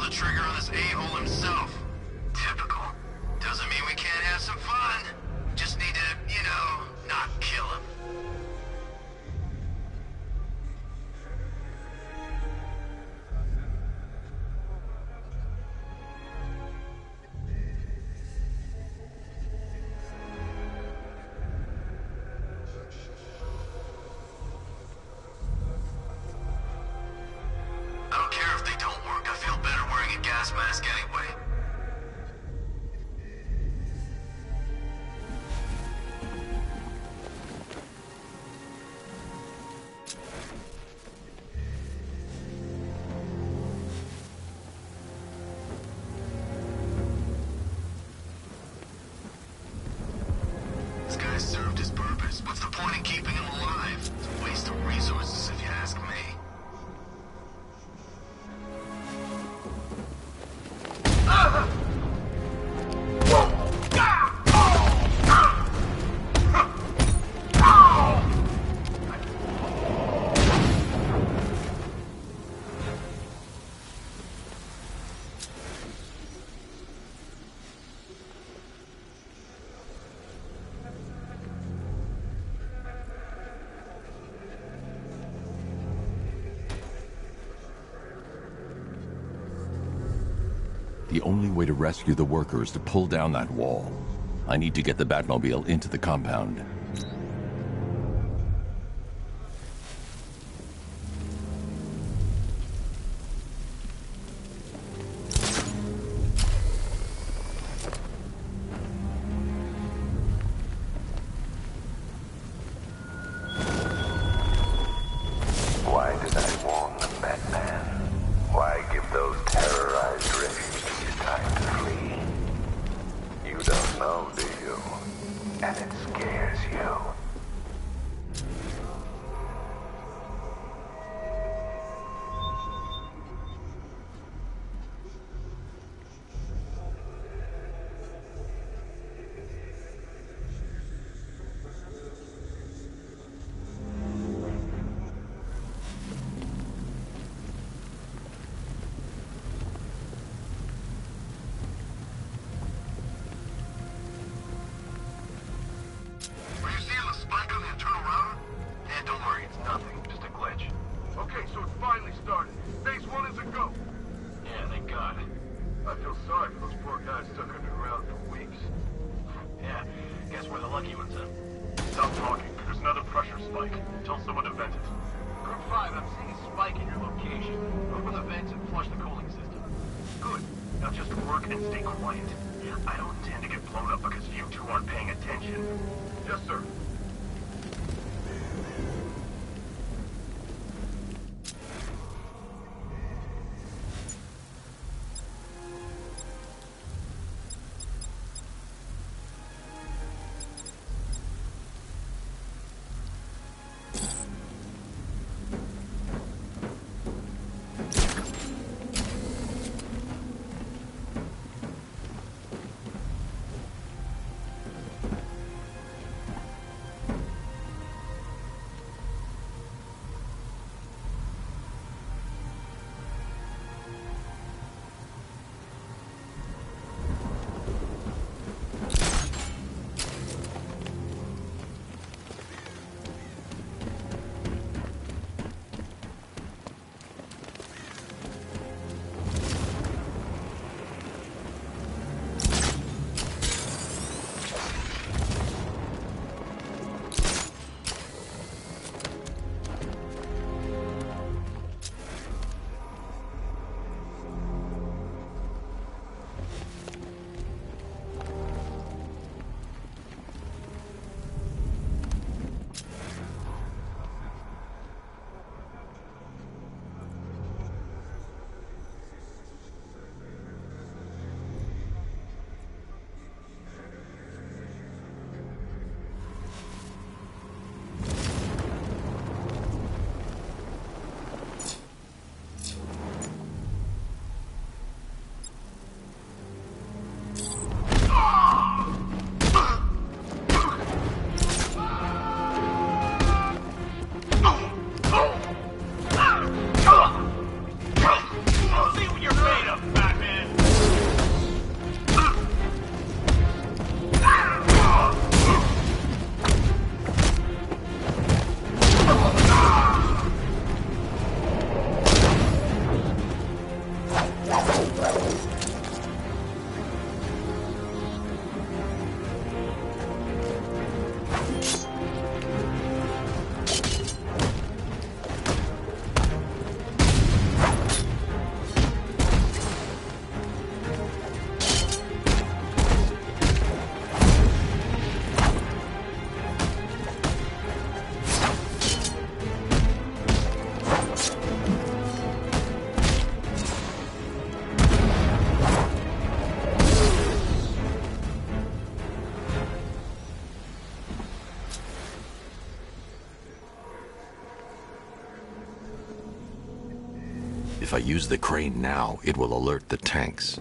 the trigger on this a-hole himself. Typical. Doesn't mean we can't have some fun. Just need to, not kill him. I don't care if they don't work. I feel better wearing a gas mask anyway. This guy served his purpose. What's the point in keeping him alive? It's a waste of resources if you ask me. The only way to rescue the worker is to pull down that wall. I need to get the Batmobile into the compound. Why did I warn them, Batman? Why give those terrorized refugees time to flee? You don't know, do you? And it scares you. Were you seeing the spike on the internal router? Yeah, don't worry, it's nothing. Just a glitch. Okay, so it's finally started. Phase 1 is a go. Yeah, thank God. I feel sorry for those poor guys stuck underground for weeks. Yeah, guess we're the lucky ones, huh? Stop talking. There's another pressure spike. Tell someone to vent it. Group 5, I'm seeing a spike in your location. Open the vents and flush the cooling system. Good. Now just work and stay quiet. I don't intend to get blown up because you two aren't paying attention. Yes, sir. If I use the crane now, it will alert the tanks.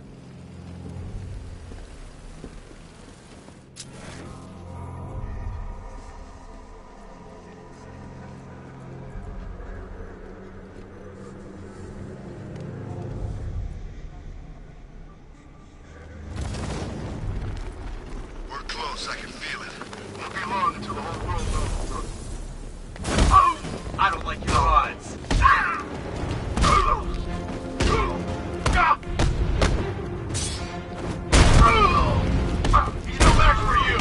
We're close, I can feel it. Won't be long until the whole world knows. Oh! I don't like your odds. He's no match for you.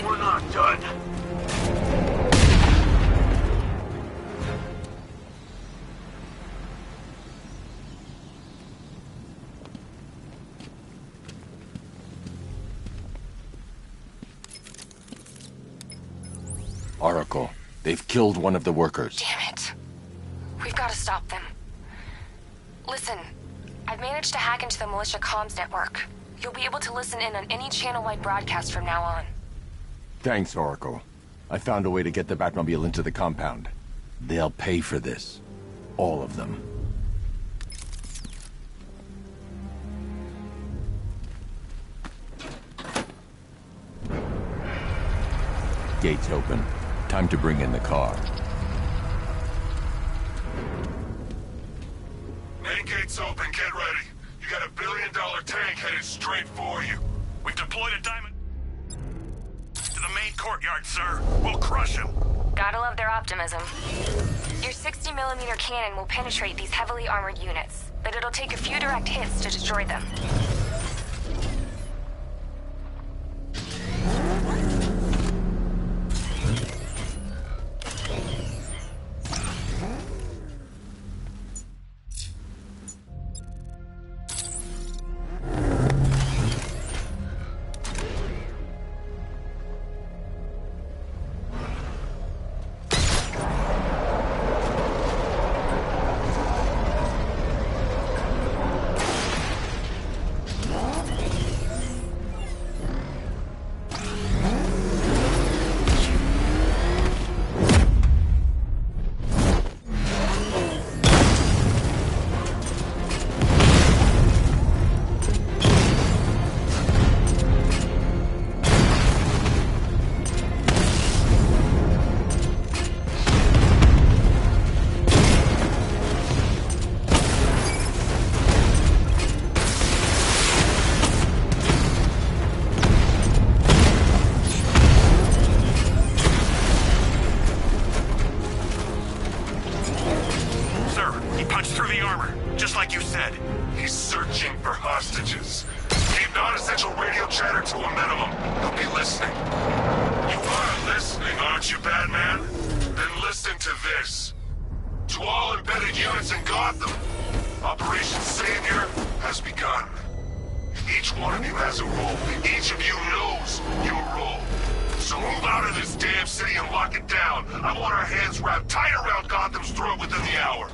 We're not done. Oracle, they've killed one of the workers. Damn it. We've got to stop them. Listen, I've managed to hack into the militia comms network. You'll be able to listen in on any channel-wide broadcast from now on. Thanks, Oracle. I found a way to get the Batmobile into the compound. They'll pay for this. All of them. Gates open. Time to bring in the car. Main gate's open, get ready. You got $1 billion tank headed straight for you. We've deployed a diamond to the main courtyard, sir. We'll crush him. Gotta love their optimism. Your 60mm cannon will penetrate these heavily armored units, but it'll take a few direct hits to destroy them. He's searching for hostages. Keep non-essential radio chatter to a minimum. He'll be listening. You are listening, aren't you, Batman? Then listen to this. To all embedded units in Gotham, Operation Savior has begun. Each one of you has a role. Each of you knows your role. So move out of this damn city and lock it down. I want our hands wrapped tight around Gotham's throat within the hour.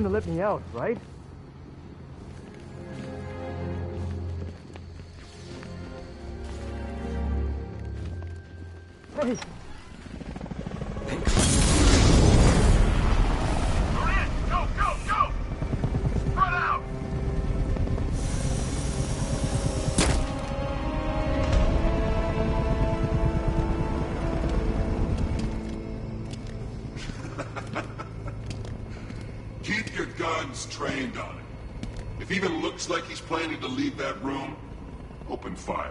gonna let me out, right? Hey! Go, go, go! Spread out! Keep your guns trained on him. If he even looks like he's planning to leave that room, open fire.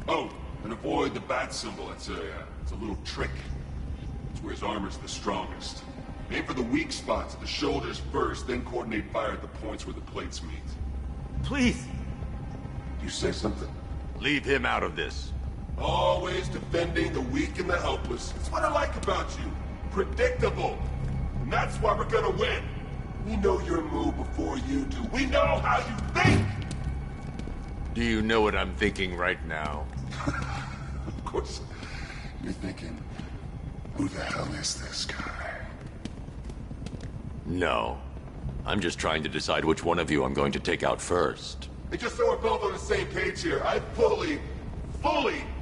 Oh, and avoid the bat symbol. It's a little trick. It's where his armor's the strongest. Aim for the weak spots at the shoulders first, then coordinate fire at the points where the plates meet. Please! You say something? Leave him out of this. Always defending the weak and the helpless. It's what I like about you. Predictable. And that's why we're gonna win. We know your move before you do. We know how you think! Do you know what I'm thinking right now? Of course, you're thinking, who the hell is this guy? No. I'm just trying to decide which one of you I'm going to take out first. And just so we're both on the same page here, I fully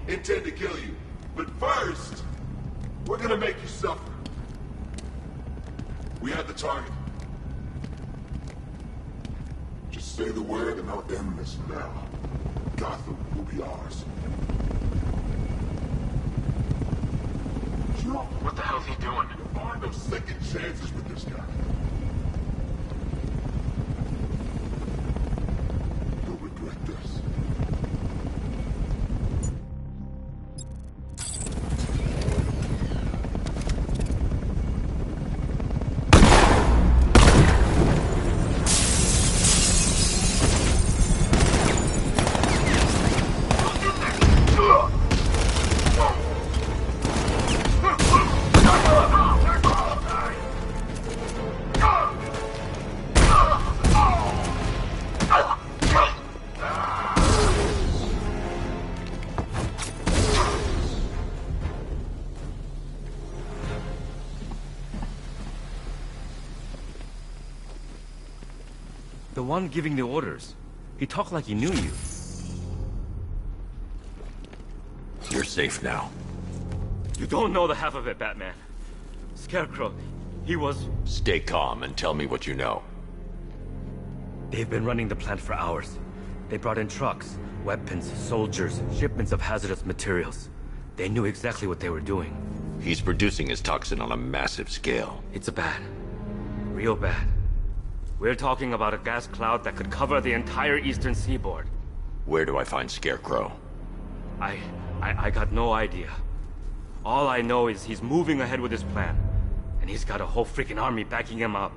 intend to kill you. But first, we're gonna make you suffer. We have the target. Just say the word and I'll end this now. Gotham will be ours. Joe, What the hell's he doing? there are no second chances with this guy. You'll regret this. The one giving the orders. He talked like he knew you. You're safe now. You don't know the half of it, Batman. Scarecrow, he was... Stay calm and tell me what you know. They've been running the plant for hours. They brought in trucks, weapons, soldiers, shipments of hazardous materials. They knew exactly what they were doing. He's producing his toxin on a massive scale. It's bad. Real bad. We're talking about a gas cloud that could cover the entire eastern seaboard. Where do I find Scarecrow? I got no idea. All I know is he's moving ahead with his plan. And he's got a whole freaking army backing him up.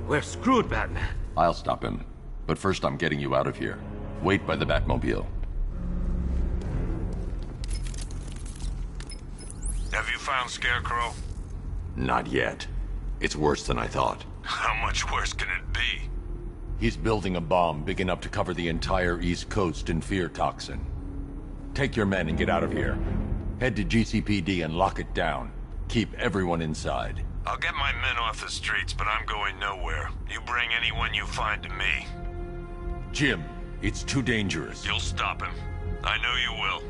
We're screwed, Batman. I'll stop him. But first I'm getting you out of here. Wait by the Batmobile. Have you found Scarecrow? Not yet. It's worse than I thought. How much worse can it be? He's building a bomb big enough to cover the entire East Coast in fear toxin. Take your men and get out of here. Head to GCPD and lock it down. Keep everyone inside. I'll get my men off the streets, but I'm going nowhere. You bring anyone you find to me. Jim, it's too dangerous. You'll stop him. I know you will.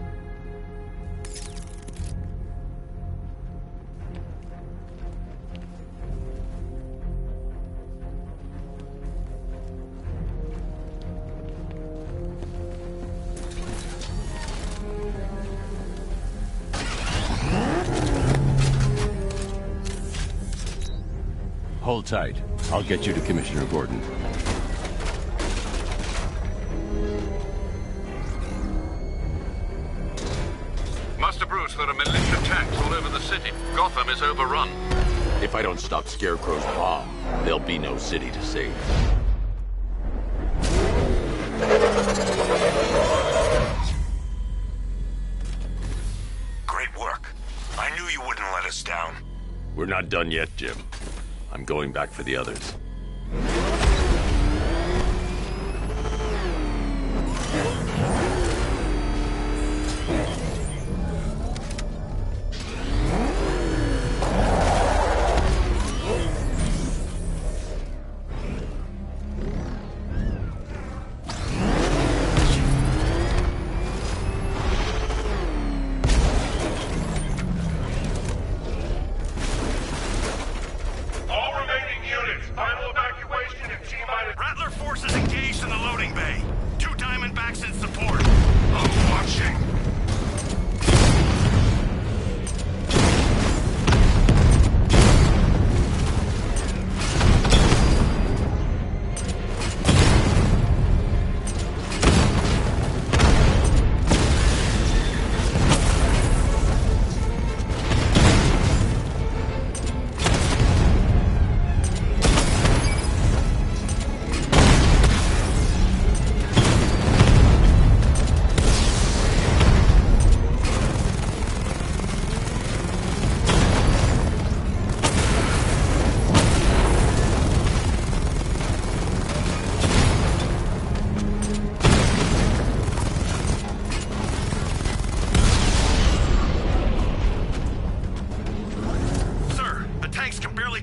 Hold tight. I'll get you to Commissioner Gordon. Master Bruce, there are militia tanks all over the city. Gotham is overrun. If I don't stop Scarecrow's bomb, there'll be no city to save. Great work. I knew you wouldn't let us down. We're not done yet, Jim. I'm going back for the others. Rattler forces engaged in the loading bay. 2 Diamondbacks in support. I'm watching.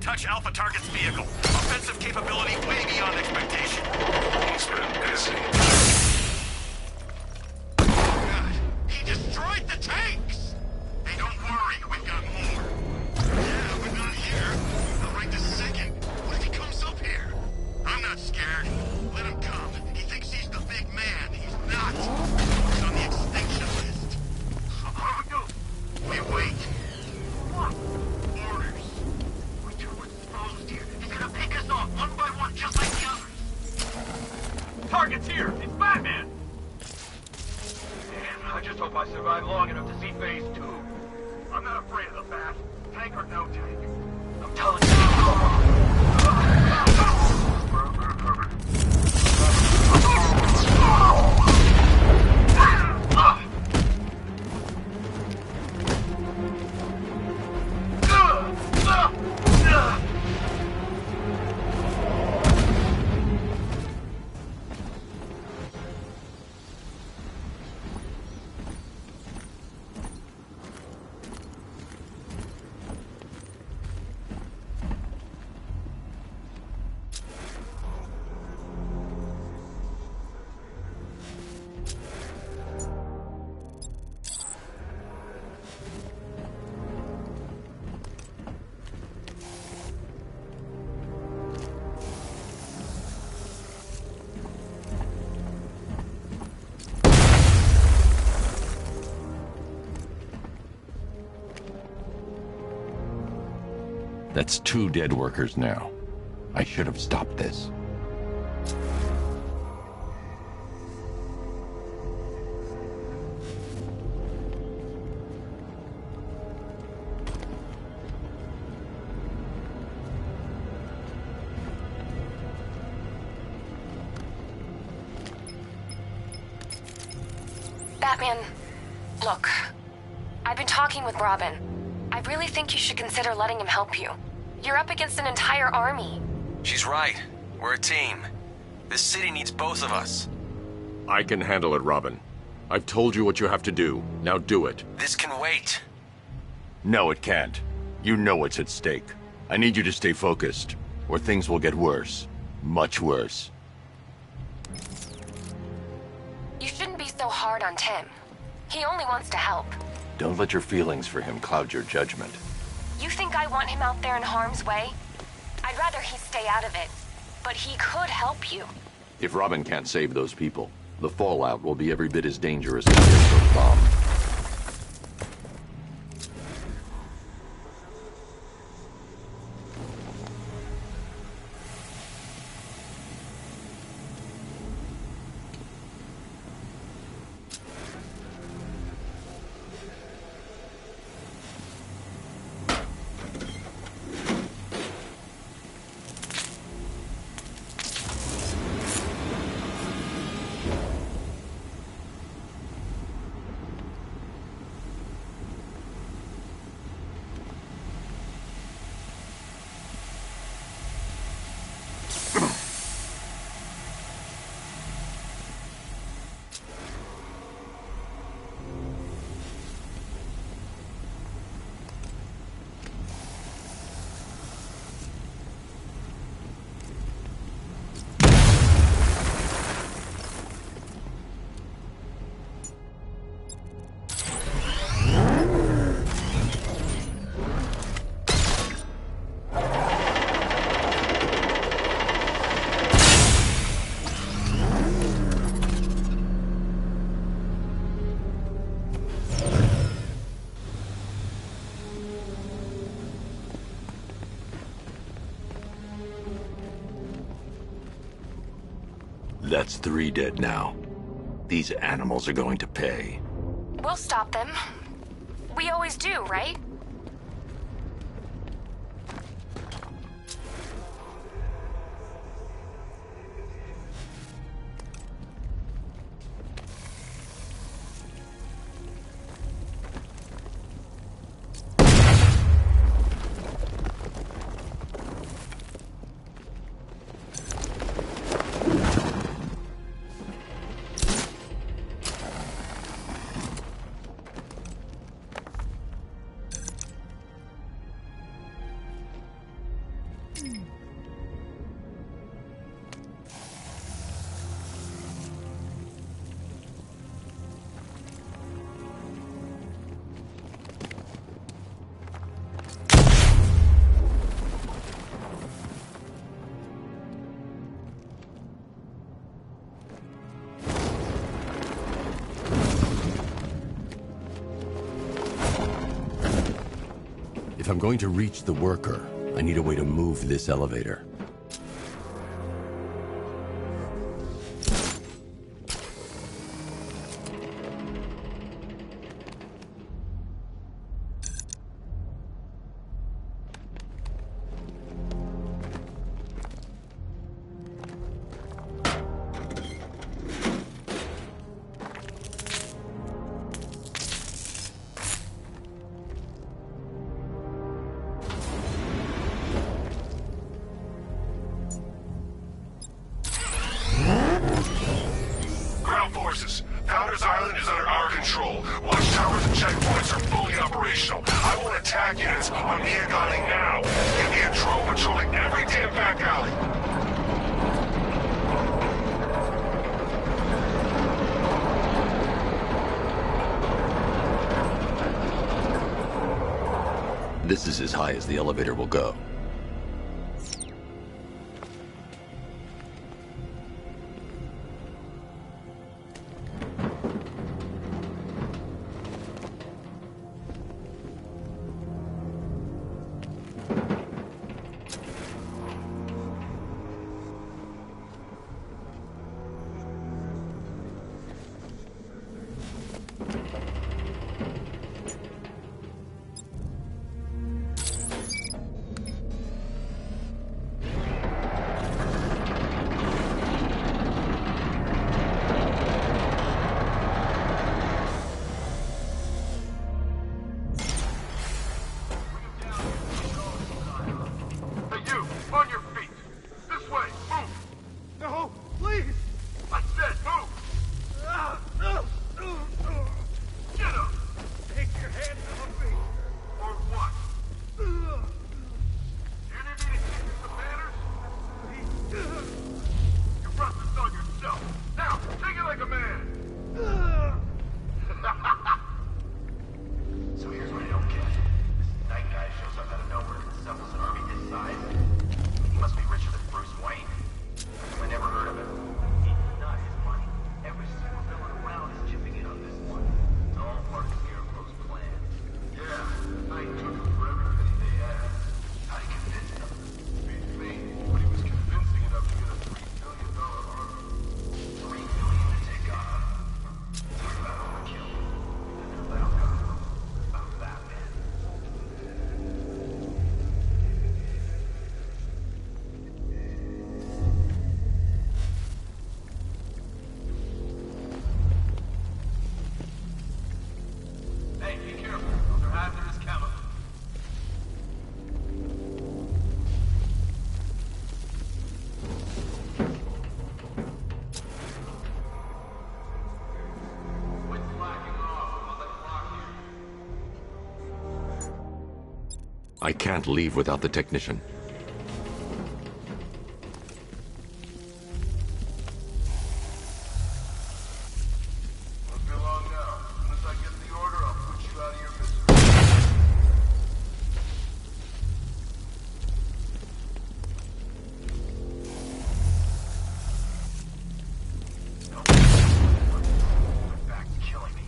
Touch Alpha Target's vehicle. Offensive capability way beyond expectation. He's been busy. God, he destroyed the tanks! Hey, don't worry, we've got more. Yeah, but not here. Not right this second. What if he comes up here? I'm not scared. Let him come. He thinks he's the big man. He's not. He's on the extinction list. So what do we do? We wait. What? Orders. He's gonna pick us off one by one, just like the others. Target's here! It's Batman! Man, I just hope I survive long enough to see phase 2. I'm not afraid of the Bat. Tank or no tank. I'm telling you. That's 2 dead workers now. I should have stopped this. Batman, look. I've been talking with Robin. I really think you should consider letting him help you. You're up against an entire army. She's right. We're a team. This city needs both of us. I can handle it, Robin. I've told you what you have to do. Now do it. This can wait. No, it can't. You know what's at stake. I need you to stay focused, or things will get worse. Much worse. You shouldn't be so hard on Tim. He only wants to help. Don't let your feelings for him cloud your judgment. You think I want him out there in harm's way? I'd rather he stay out of it. But he could help you. If Robin can't save those people, the fallout will be every bit as dangerous as a bomb. That's 3 dead now. These animals are going to pay. We'll stop them. We always do, right? If I'm going to reach the worker, I need a way to move this elevator. Powder's Island is under our control. Watchtowers and checkpoints are fully operational. I want attack units on Mia Gali now. Give me a drone patrolling every damn back alley. This is as high as the elevator will go. I can't leave without the technician. Won't be long now. As soon as I get the order, I'll put you out of your misery. They're back to killing me.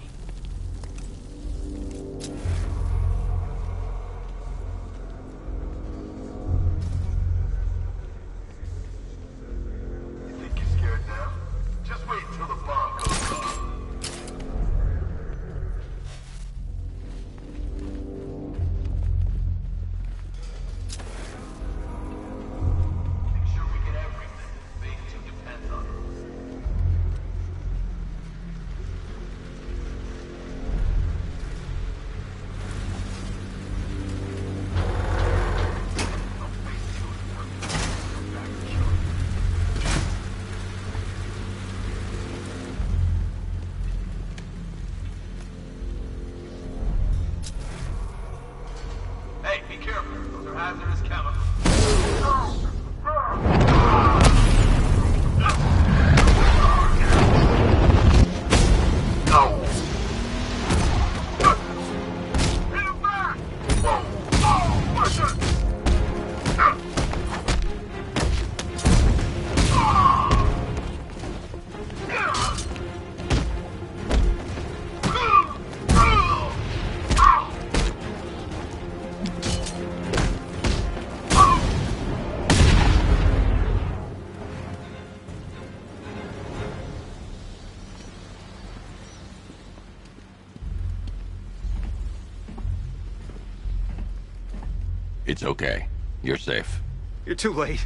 It's okay. You're safe. You're too late.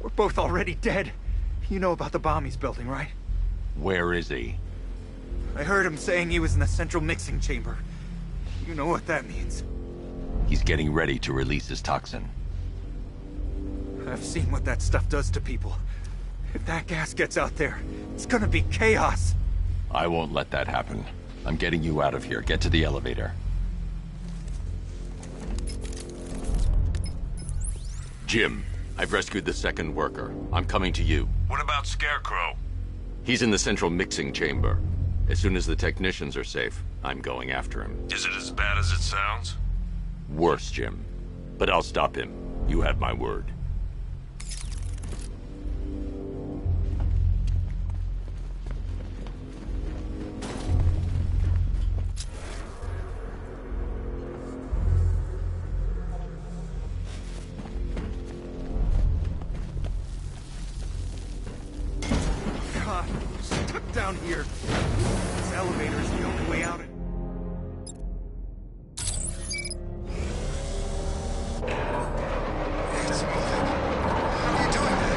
We're both already dead. You know about the bomb he's building, right? Where is he? I heard him saying he was in the central mixing chamber. You know what that means. He's getting ready to release his toxin. I've seen what that stuff does to people. If that gas gets out there, it's gonna be chaos. I won't let that happen. I'm getting you out of here. Get to the elevator. Jim, I've rescued the second worker. I'm coming to you. What about Scarecrow? He's in the central mixing chamber. As soon as the technicians are safe, I'm going after him. Is it as bad as it sounds? Worse, Jim. But I'll stop him. You have my word. God, I'm stuck down here. This elevator is the only way out. It's moving. How are you doing that?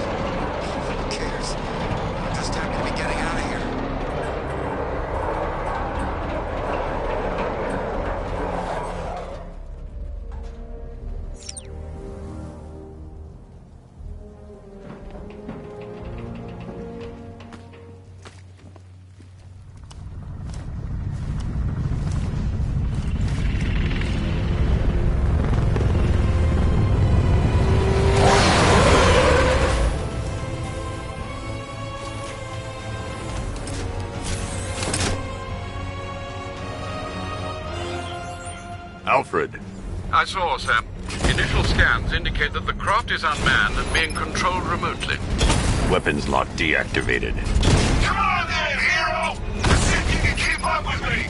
Who cares? Just time to be getting out of here. Alfred. I saw, Sam. Initial scans indicate that the craft is unmanned and being controlled remotely. Weapons lock deactivated. Come on then, hero! Let's see if you can keep up with me!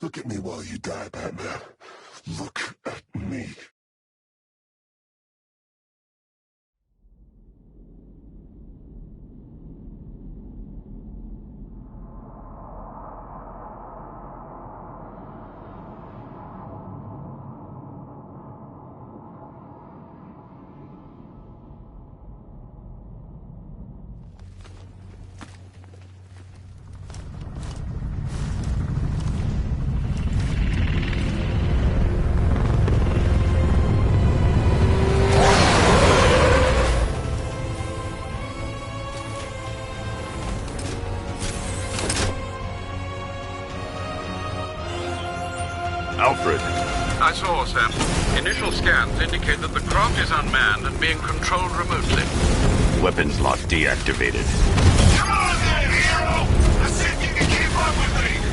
Look at me while you die, Batman. Look at me. Alfred. I saw, Sam. Initial scans indicate that the craft is unmanned and being controlled remotely. Weapons lock deactivated. Come on then, hero! Let's see if you can keep up with me!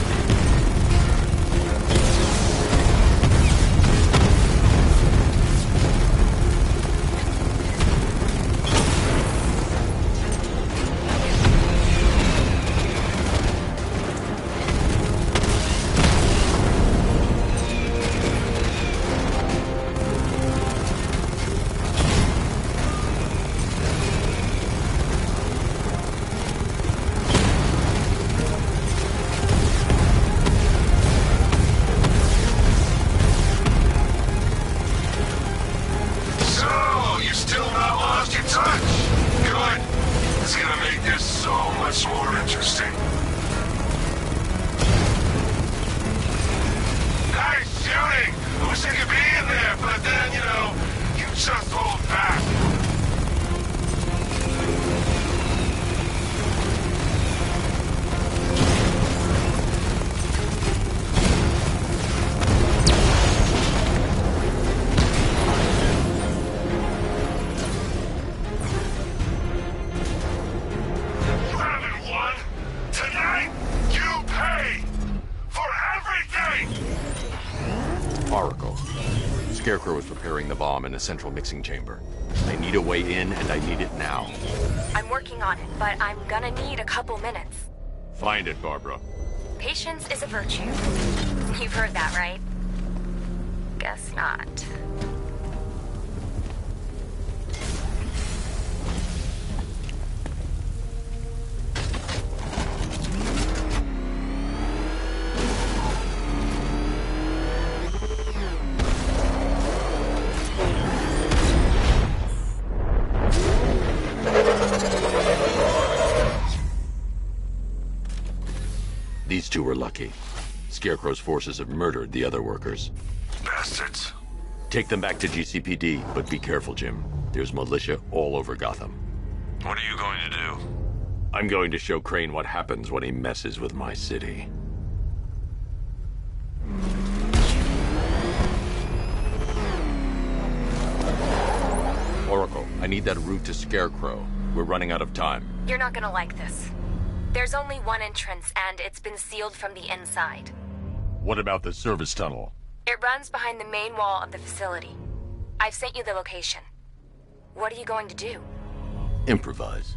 Scarecrow is preparing the bomb in a central mixing chamber. I need a way in, and I need it now. I'm working on it, but I'm gonna need a couple minutes. Find it, Barbara. Patience is a virtue. You've heard that, right? Guess not. These two were lucky. Scarecrow's forces have murdered the other workers. Bastards. Take them back to GCPD, but be careful, Jim. There's militia all over Gotham. What are you going to do? I'm going to show Crane what happens when he messes with my city. Oracle, I need that route to Scarecrow. We're running out of time. You're not gonna like this. There's only one entrance, and it's been sealed from the inside. What about the service tunnel? It runs behind the main wall of the facility. I've sent you the location. What are you going to do? Improvise.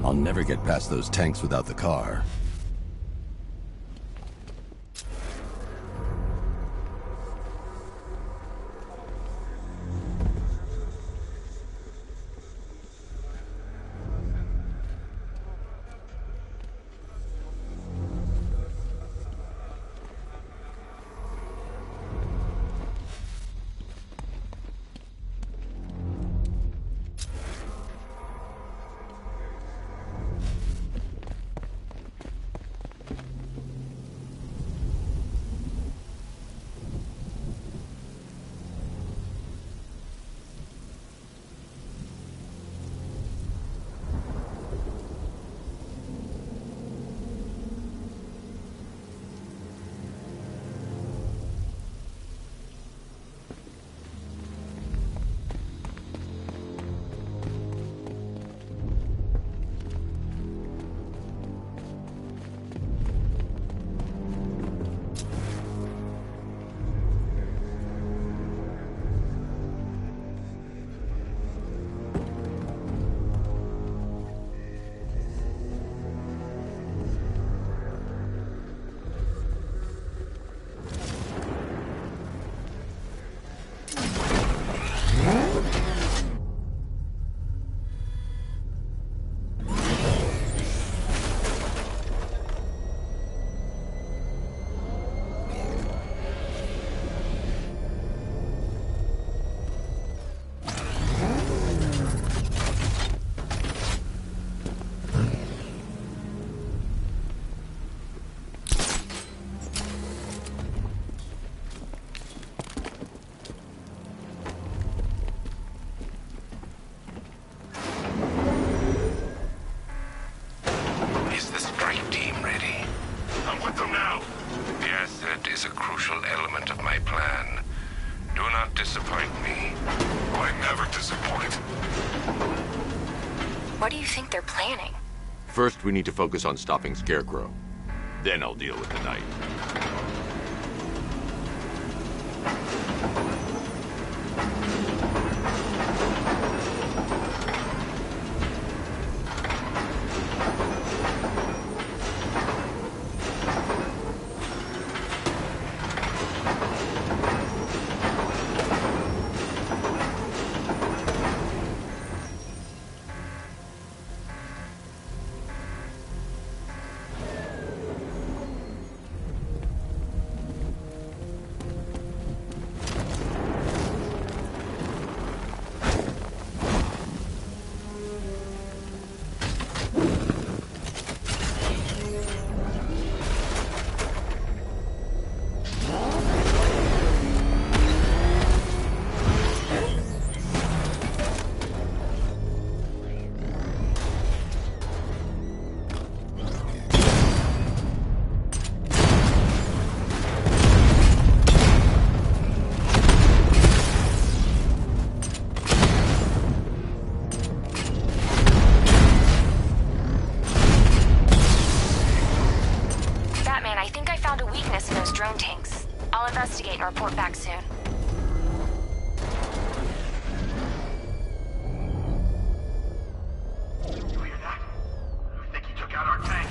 I'll never get past those tanks without the car. What do you think they're planning? First, we need to focus on stopping Scarecrow. Then I'll deal with the Knight. Drone tanks. I'll investigate and report back soon. You hear that? I think he took out our tank.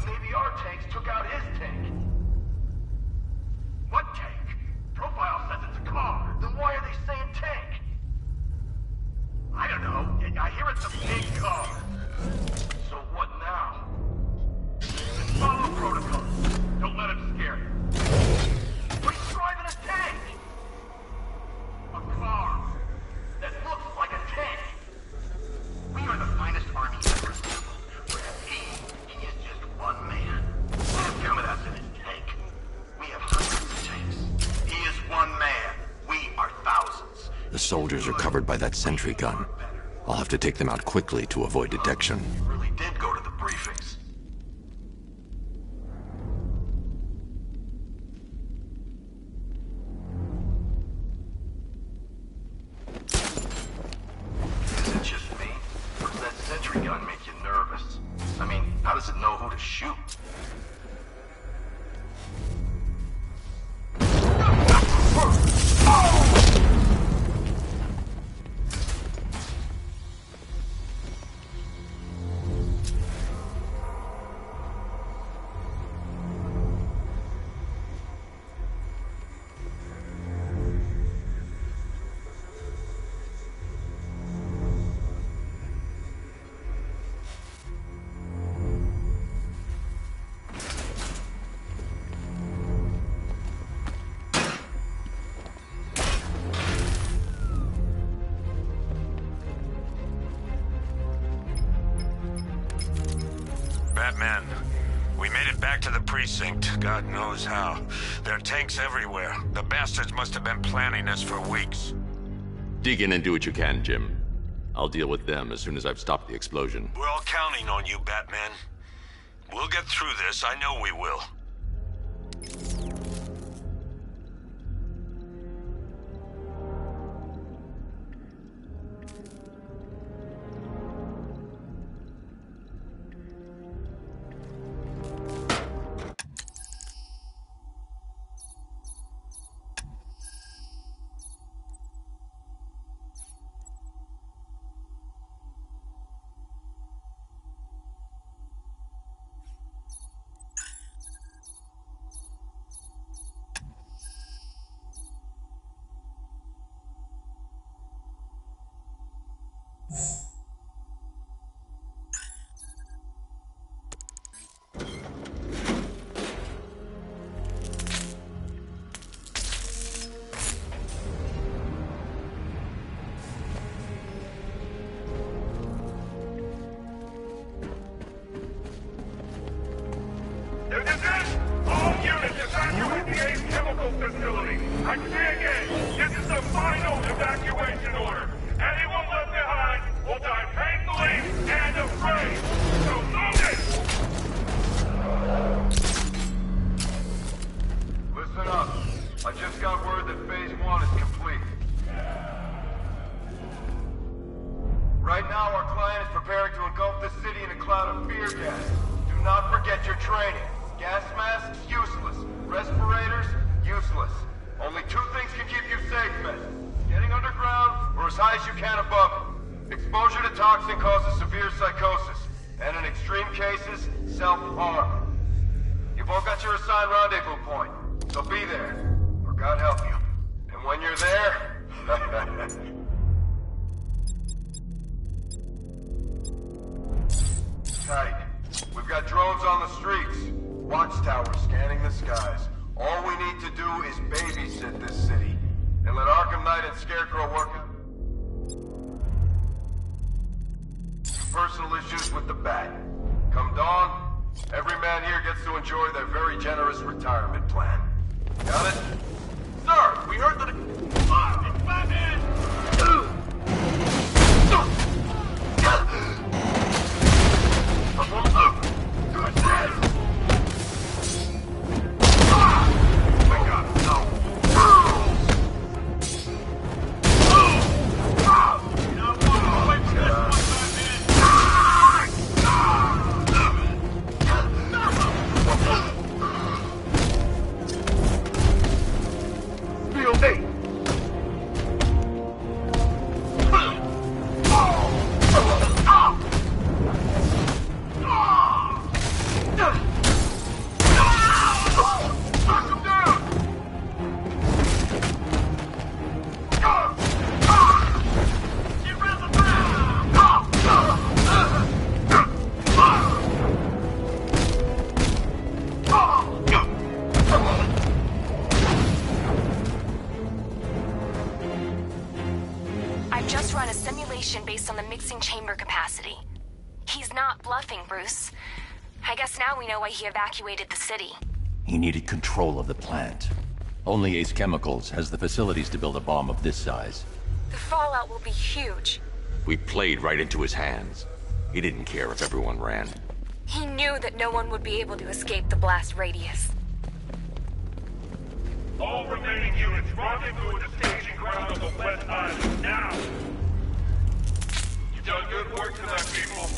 Maybe our tanks took out his tank. What tank? Profile says it's a car. Then why are they saying tank? I don't know. I hear it's a big car. So what now? Follow protocol. Don't let him scare you. But he's driving a tank! A car that looks like a tank. We are the finest army ever. Whereas he is just one man. Look him at us in his tank. We have hundreds of tanks. He is one man. We are thousands. The soldiers are covered by that sentry gun. I'll have to take them out quickly to avoid detection. You really did go to the briefings. Shoot. Batman, we made it back to the precinct, God knows how. There are tanks everywhere. The bastards must have been planning this for weeks. Dig in and do what you can, Jim. I'll deal with them as soon as I've stopped the explosion. We're all counting on you, Batman. We'll get through this, I know we will. Facility. I say again, this is the final evacuation order. Anyone left behind will die painfully and afraid. So move it! Listen up. I just got word that Phase 1 is complete. Right Right now, our client is preparing to engulf the city in a cloud of fear gas. Do not forget your training. Gas masks, useless. Respirators, useless. Only two things can keep you safe, men. Getting underground, or as high as you can above it. Exposure to toxin causes severe psychosis, and in extreme cases, self-harm. You've all got your assigned rendezvous point, so be there, or God help you. And when you're there... Tight. We've got drones on the streets. Watchtowers scanning the skies. All we need to do is babysit this city, and let Arkham Knight and Scarecrow work out personal issues with the Bat. Come dawn, every man here gets to enjoy their very generous retirement plan. Got it? Sir, we heard that it's Batman! Based on the mixing chamber capacity. He's not bluffing, Bruce. I guess now we know why he evacuated the city. He needed control of the plant. Only Ace Chemicals has the facilities to build a bomb of this size. The fallout will be huge. We played right into his hands. He didn't care if everyone ran. He knew that no one would be able to escape the blast radius. All remaining units, rendezvous at the staging ground of the West Island, now! You've done good work tonight, people.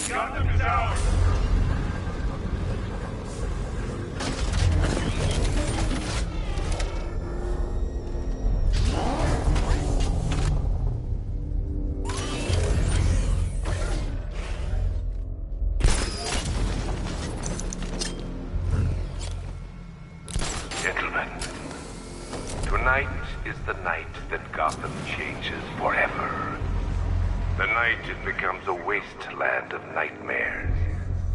Gotham is ours! Gentlemen, tonight is the night that Gotham changes forever. The night it becomes a wasteland of nightmares,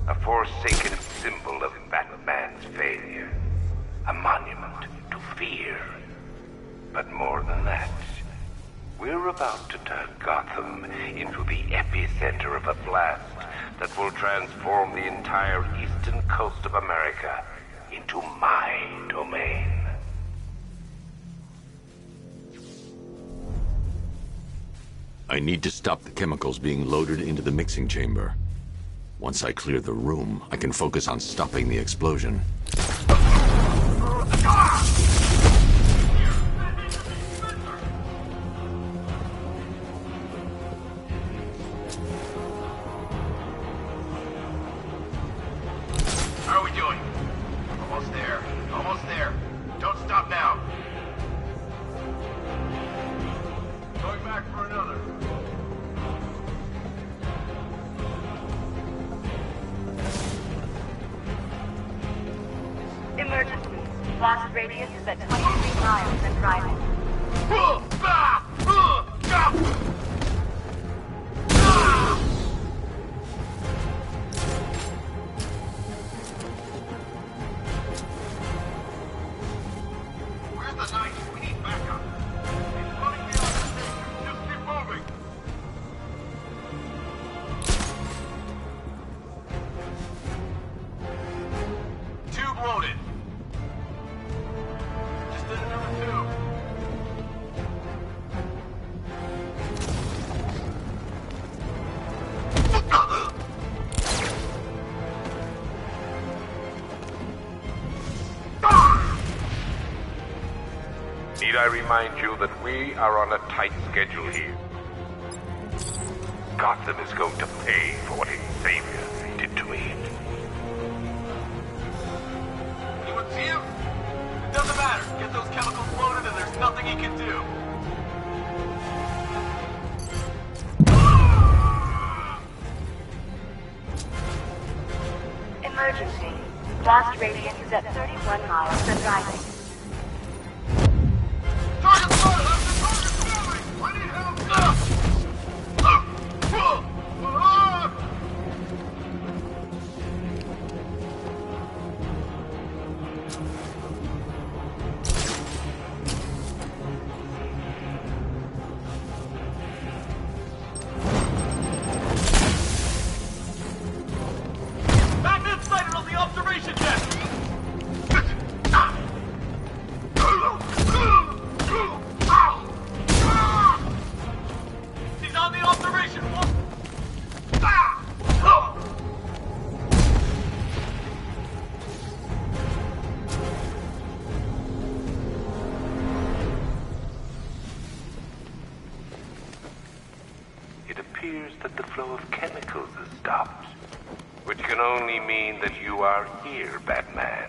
a forsaken symbol of Batman's failure, a monument to fear. But more than that, we're about to turn Gotham into the epicenter of a blast that will transform the entire eastern coast of America into my domain. I need to stop the chemicals being loaded into the mixing chamber. Once I clear the room, I can focus on stopping the explosion. How are we doing? Almost there. Almost there. Don't stop now. Going back for another. Emergency. Blast radius is at 23 miles and driving. Where's the knight? We need backup. He's running beyond the station. Just keep moving. Tube loaded. Just did another tube. Need I remind you that we are on a tight schedule here? Gotham is going to pay for what its savior did to me. Anyone see him? It doesn't matter. Get those chemicals loaded and there's nothing he can do. Emergency. Blast radius is at 31 miles and rising. Target spotted! Target moving! I need help! Magnet sighted on the observation deck! He's on the observation floor! It appears that the flow of chemicals has stopped, which can only mean that you are here, Batman.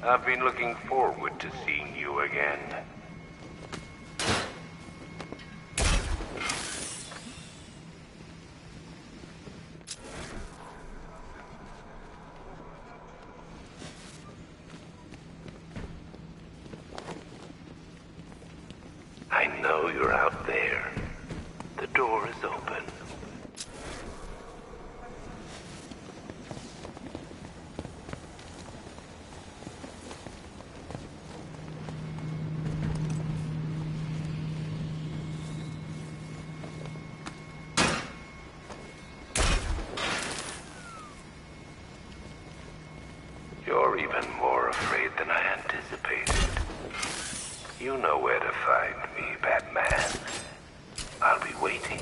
I've been looking forward to seeing you again. I know you're out there. The door is open. You're even more afraid than I anticipated. You know where to find me, Batman. I'll be waiting.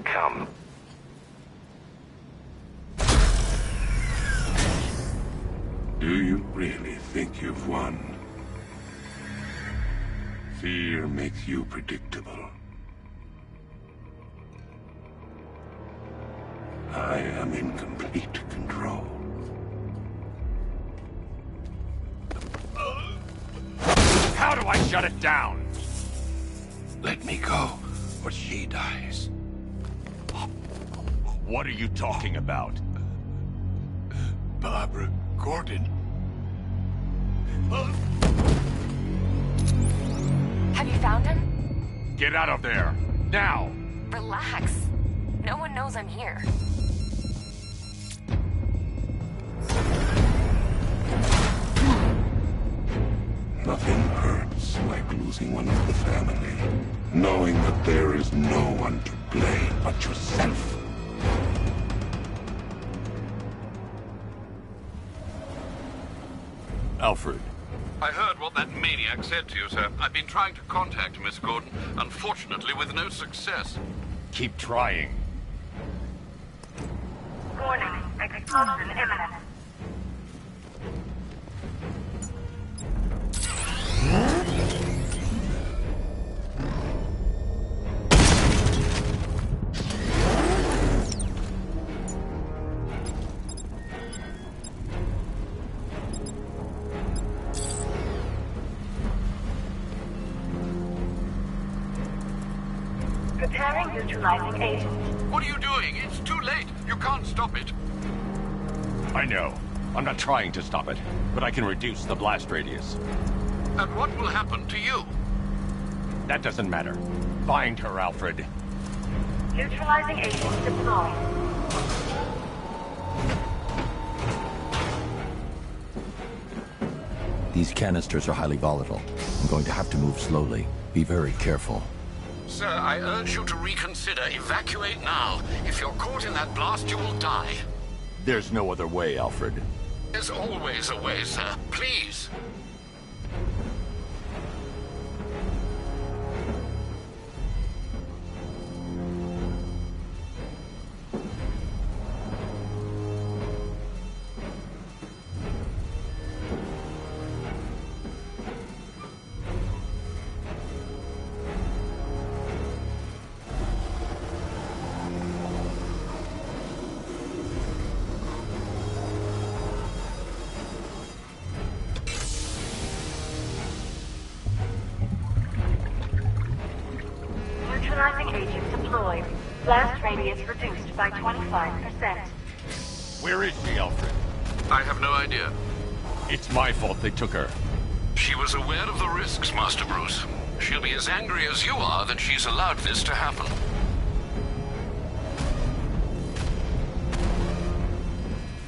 Come. Do you really think you've won? Fear makes you predictable. I am in complete control. How do I shut it down? Let me go, or she dies. What are you talking about? Barbara Gordon. Have you found him? Get out of there! Now! Relax. No one knows I'm here. Nothing hurts like losing one of the family. Knowing that there is no one to blame but yourself. Alfred. I heard what that maniac said to you, sir. I've been trying to contact Miss Gordon, unfortunately with no success. Keep trying. Warning. Explosion imminent. Preparing neutralizing agent. What are you doing? It's too late. You can't stop it. I know. I'm not trying to stop it, but I can reduce the blast radius. And what will happen to you? That doesn't matter. Find her, Alfred. Neutralizing agent deployed. These canisters are highly volatile. I'm going to have to move slowly. Be very careful. Sir, I urge you to reconsider. Evacuate now. If you're caught in that blast, you will die. There's no other way, Alfred. There's always a way, sir. Please. deployed. Blast radius reduced by 25%. Where is she, Alfred? I have no idea. It's my fault they took her. She was aware of the risks, Master Bruce. She'll be as angry as you are that she's allowed this to happen.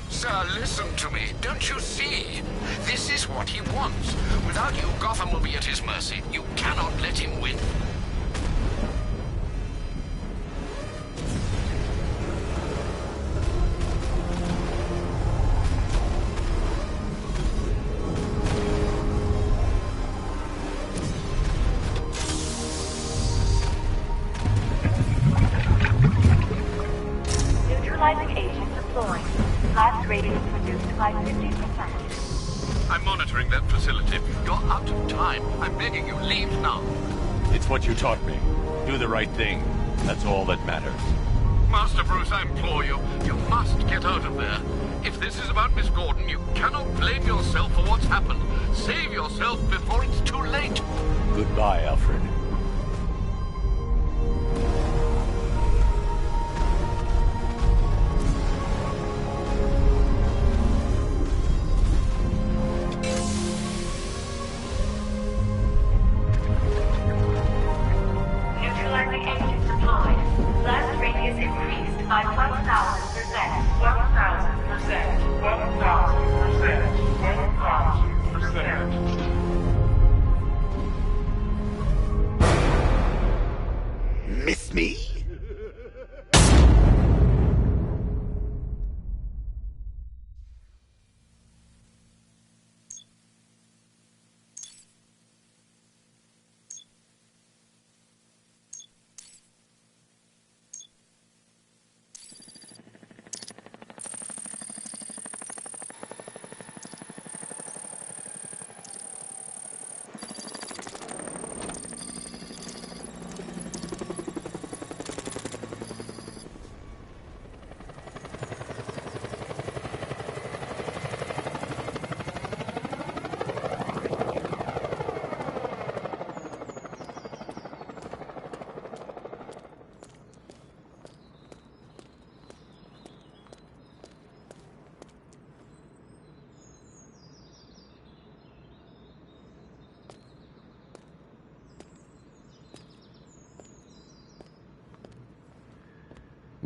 Sir, listen to me. Don't you see? This is what he wants. Without you, Gotham will be at his mercy. You cannot let him win. Neutralizing agent deployed. Blast radius reduced by 50%. I'm monitoring that facility. You're out of time. I'm begging you, leave now. It's what you taught me. Do the right thing. That's all that matters. Master Bruce, I implore you, you must get out of there. If this is about Miss Gordon, you cannot blame yourself for what's happened. Save yourself before it's too late. Goodbye, Alfred. Neutralizing agent deployed. Blast radius increased by 1,000%. 1,000%. 1,000%. 1,000%. Miss me?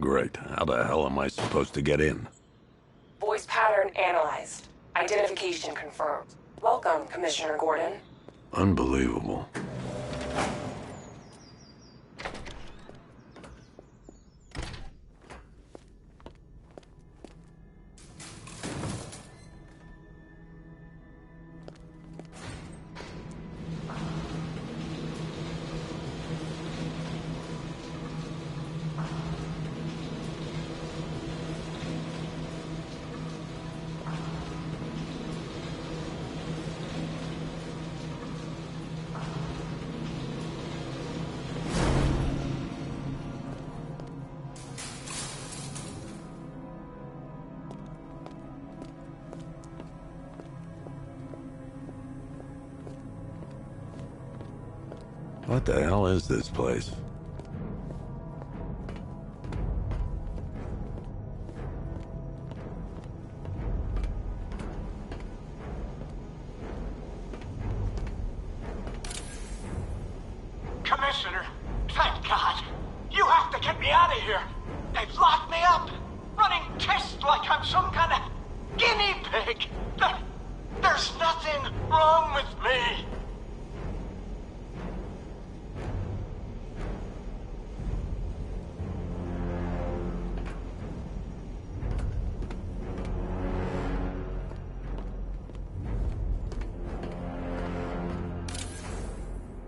Great. How the hell am I supposed to get in? Voice pattern analyzed. Identification confirmed. Welcome, Commissioner Gordon. Unbelievable. What the hell is this place? Commissioner, thank God. You have to get me out of here. They've locked me up, running tests like I'm some kind of guinea pig. There's nothing wrong with me.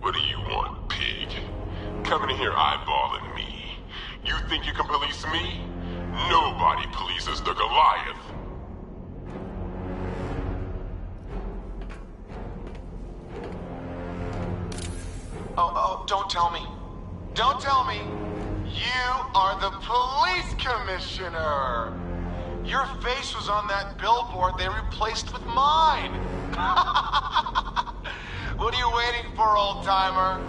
What do you want, pig? Coming in here eyeballing me. You think you can police me? Nobody polices the Goliath. Oh, don't tell me. Don't tell me. You are the police commissioner. Your face was on that billboard they replaced with mine. What are you waiting for, old-timer?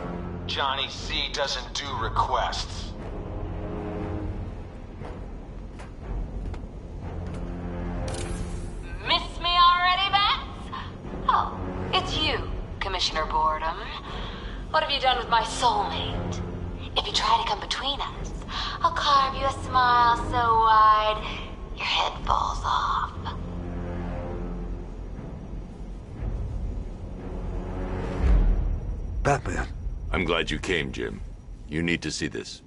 Johnny C doesn't do requests. What have you done with my soulmate? If you try to come between us, I'll carve you a smile so wide, your head falls off. Batman. I'm glad you came, Jim. You need to see this.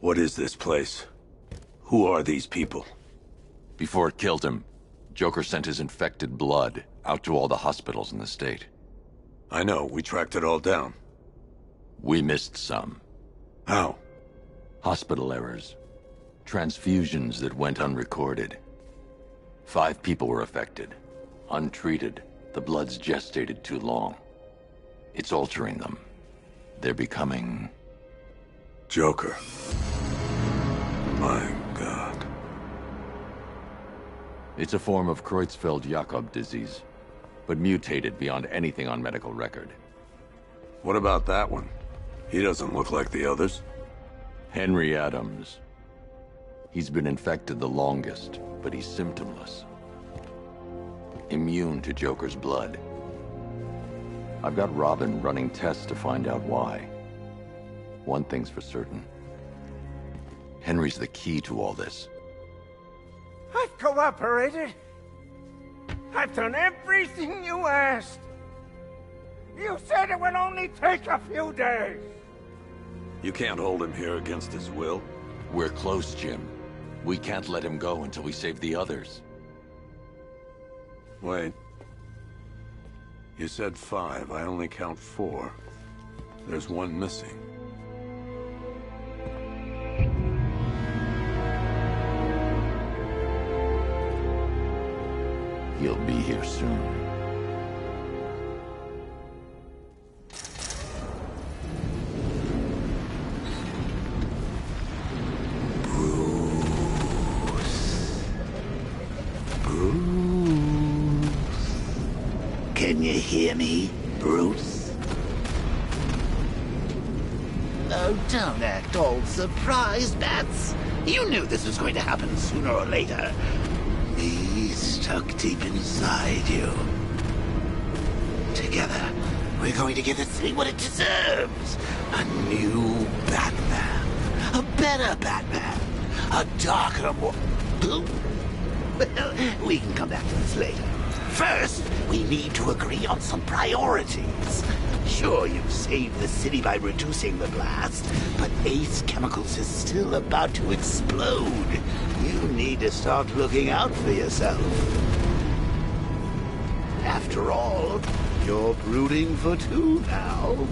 What is this place? Who are these people? Before it killed him, Joker sent his infected blood out to all the hospitals in the state. I know, we tracked it all down. We missed some. How? Hospital errors. Transfusions that went unrecorded. 5 people were affected. Untreated, the blood's gestated too long. It's altering them. They're becoming... Joker. My God. It's a form of Creutzfeldt-Jakob disease, but mutated beyond anything on medical record. What about that one? He doesn't look like the others. Henry Adams. He's been infected the longest, but he's symptomless. Immune to Joker's blood. I've got Robin running tests to find out why. One thing's for certain. Henry's the key to all this. I've cooperated. I've done everything you asked. You said it would only take a few days. You can't hold him here against his will. We're close, Jim. We can't let him go until we save the others. Wait. You said 5. I only count 4. There's one missing. He'll be here soon. Can you hear me, Bruce? Oh, don't act all surprised, Bats. You knew this was going to happen sooner or later. Me stuck deep inside you. Together, we're going to give this city what it deserves. A new Batman. A better Batman. A darker, more... Well, we can come back to this later. First, we need to agree on some priorities. Sure, you've saved the city by reducing the blast, but Ace Chemicals is still about to explode. You need to start looking out for yourself. After all, you're brooding for 2 now.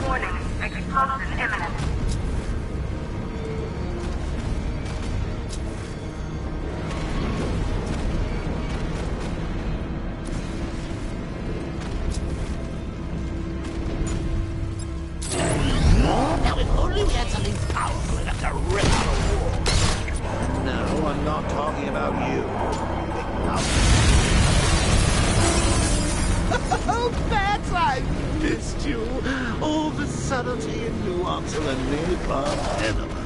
Warning, explosion imminent. Now, if only we had something powerful enough to rip out a wall. No, I'm not talking about you. Oh, Bats, I missed you. All the subtlety and nuance of a napalm enema.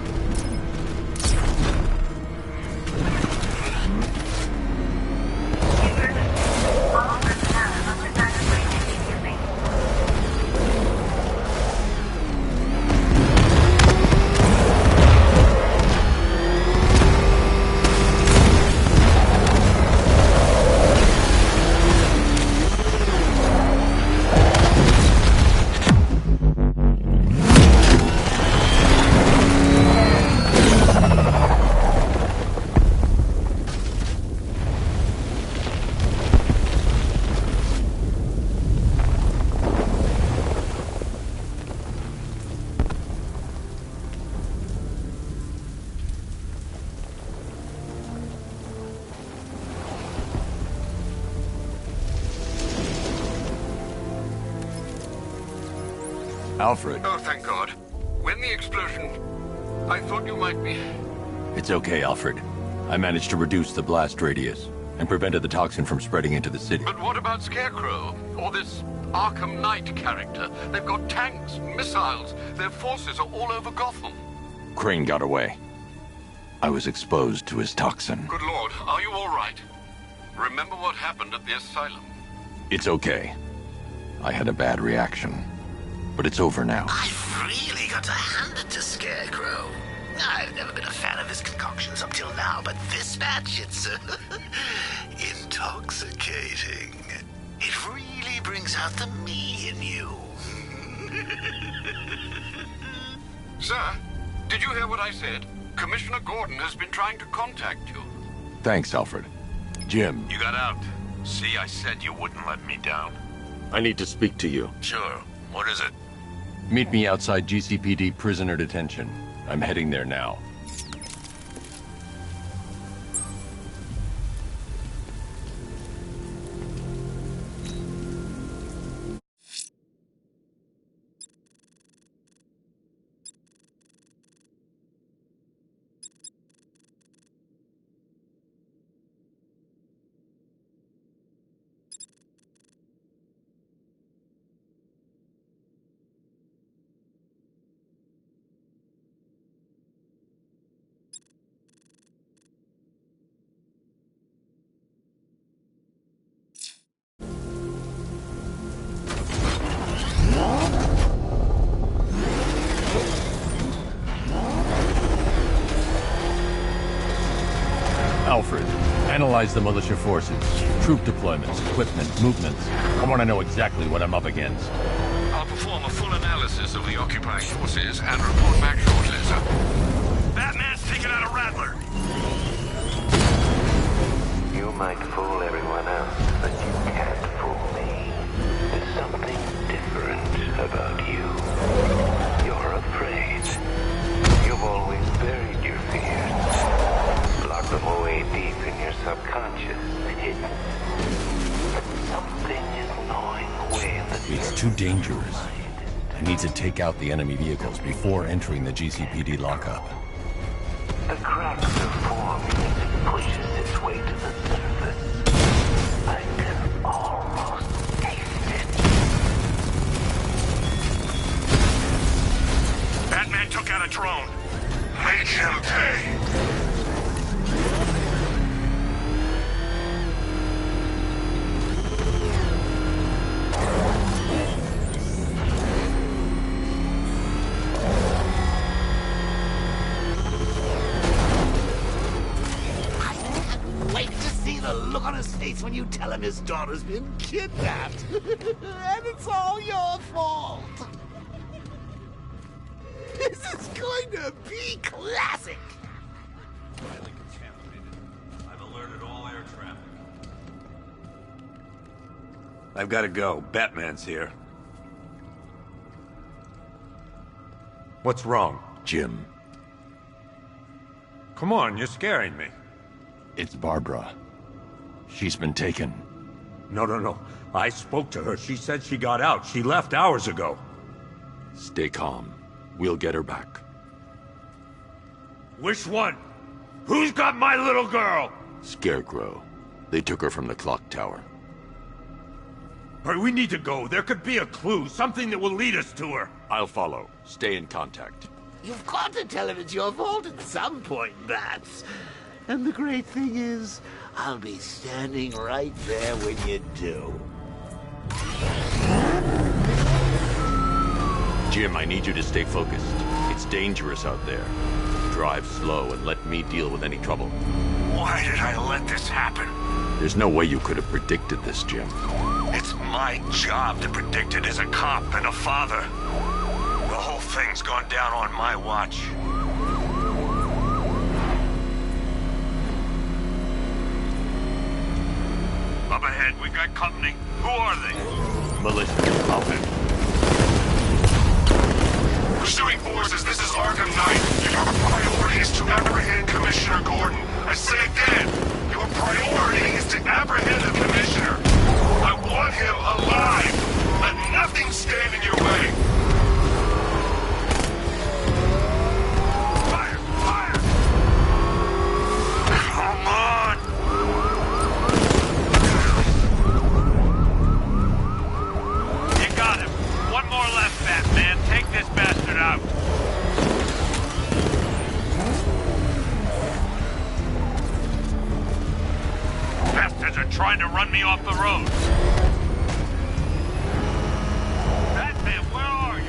Alfred. Oh, thank God. When the explosion... I thought you might be... It's okay, Alfred. I managed to reduce the blast radius and prevented the toxin from spreading into the city. But what about Scarecrow? Or this Arkham Knight character. They've got tanks, missiles. Their forces are all over Gotham. Crane got away. I was exposed to his toxin. Good Lord, are you all right? Remember what happened at the asylum? It's okay. I had a bad reaction. But it's over now. I've really got to hand it to Scarecrow. I've never been a fan of his concoctions up till now, but this batch, it's intoxicating. It really brings out the me in you. Sir, did you hear what I said? Commissioner Gordon has been trying to contact you. Thanks, Alfred. Jim. You got out. See, I said you wouldn't let me down. I need to speak to you. Sure. What is it? Meet me outside GCPD prisoner detention. I'm heading there now. Alfred, analyze the militia forces, troop deployments, equipment, movements. I want to know exactly what I'm up against. I'll perform a full analysis of the occupying forces and report back shortly, sir. Batman's taking out a Rattler. You might fool everyone else, but you can't fool me. There's something different about you. You're afraid. You've always buried your fears. Locked them away deep in your subconscious, hidden. But something is gnawing away in the It's too dangerous. I need to take out the enemy vehicles before entering the GCPD lockup. The cracks are forming as it pushes its way to the surface. I can almost taste it. Batman took out a drone. Make him pay. Look on his face when you tell him his daughter's been kidnapped. And it's all your fault. This is going to be classic. Highly contaminated. I've alerted all air traffic. I've got to go. Batman's here. What's wrong? Jim. Come on, you're scaring me. It's Barbara. She's been taken. No. I spoke to her. She said she got out. She left hours ago. Stay calm. We'll get her back. Which one? Who's got my little girl? Scarecrow. They took her from the clock tower. All right, we need to go. There could be a clue, something that will lead us to her. I'll follow. Stay in contact. You've got to tell him it's your fault at some point, Bats. And the great thing is, I'll be standing right there when you do. Jim, I need you to stay focused. It's dangerous out there. Drive slow and let me deal with any trouble. Why did I let this happen? There's no way you could have predicted this, Jim. It's my job to predict it as a cop and a father. The whole thing's gone down on my watch. Up ahead, we got company. Who are they? Militia. Alfred. Pursuing forces, this is Arkham Knight. Your priority is to apprehend Commissioner Gordon. I say again, your priority is to apprehend the Commissioner. I want him alive. Let nothing stand in your way. Fire! Fire! Come on! trying to run me off the road. Batman, where are you?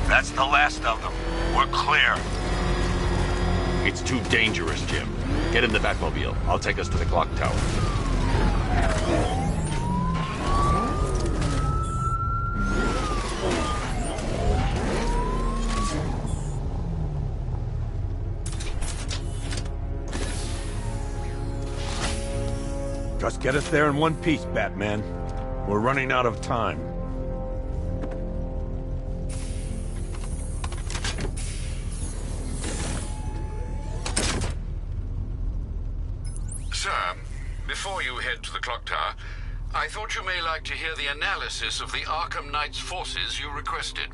That's the last of them. We're clear. It's too dangerous, Jim. Get in the Batmobile. I'll take us to the clock tower. Just get us there in one piece, Batman. We're running out of time. Sir, before you head to the clock tower, I thought you may like to hear the analysis of the Arkham Knight's forces you requested.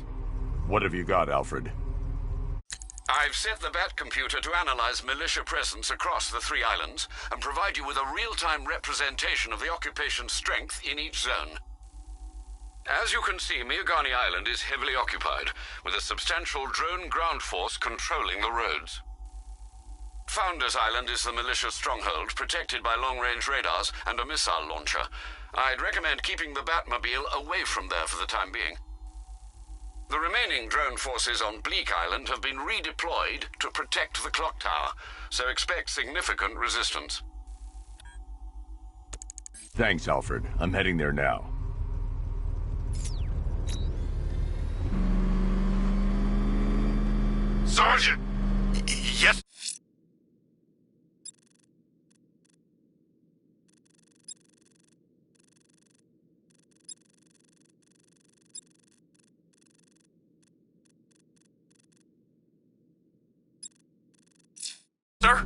What have you got, Alfred? I've set the Bat computer to analyze militia presence across the 3 islands and provide you with a real-time representation of the occupation's strength in each zone. As you can see, Miagani Island is heavily occupied, with a substantial drone ground force controlling the roads. Founders Island is the militia stronghold, protected by long-range radars and a missile launcher. I'd recommend keeping the Batmobile away from there for the time being. The remaining drone forces on Bleak Island have been redeployed to protect the clock tower, so expect significant resistance. Thanks, Alfred. I'm heading there now. Sergeant! Yes? Sir?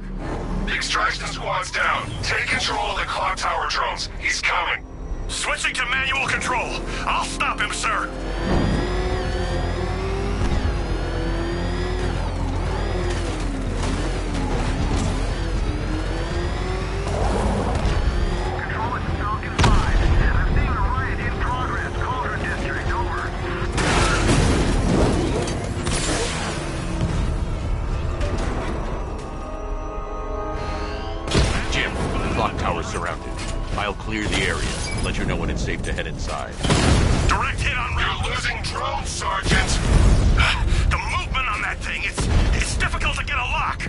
The extraction squad's down. Take control of the clock tower drones. He's coming. Switching to manual control. I'll stop him, sir. Control, it's Falcon 5. I'm seeing a riot in progress. Cauldron District, over. Clock tower's surrounded. I'll clear the area. Let you know when it's safe to head inside. Direct hit on route. You're losing drones, Sergeant. The movement on that thing, it's difficult to get a lock.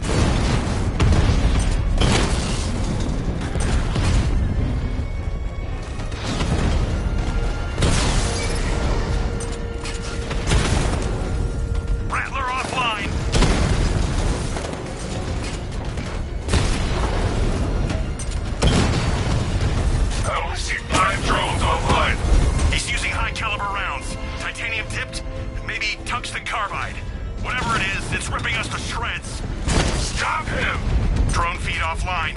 Rattler offline. I only see 5 drones online. He's using high-caliber rounds. Titanium tipped? Maybe tungsten carbide. Whatever it is, it's ripping us to shreds. Stop him! Drone feed offline.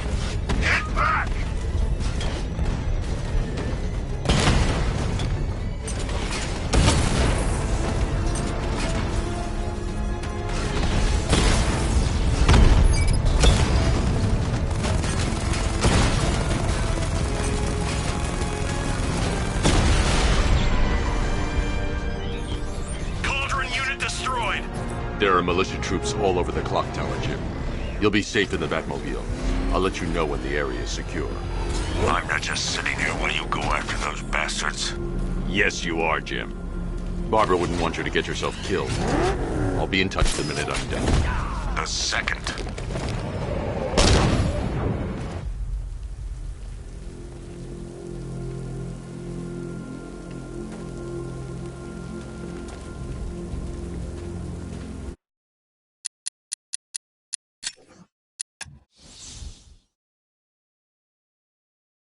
Get back! There are militia troops all over the clock tower, Jim. You'll be safe in the Batmobile. I'll let you know when the area is secure. I'm not just sitting here while you go after those bastards. Yes, you are, Jim. Barbara wouldn't want you to get yourself killed. I'll be in touch the minute I'm done. The second.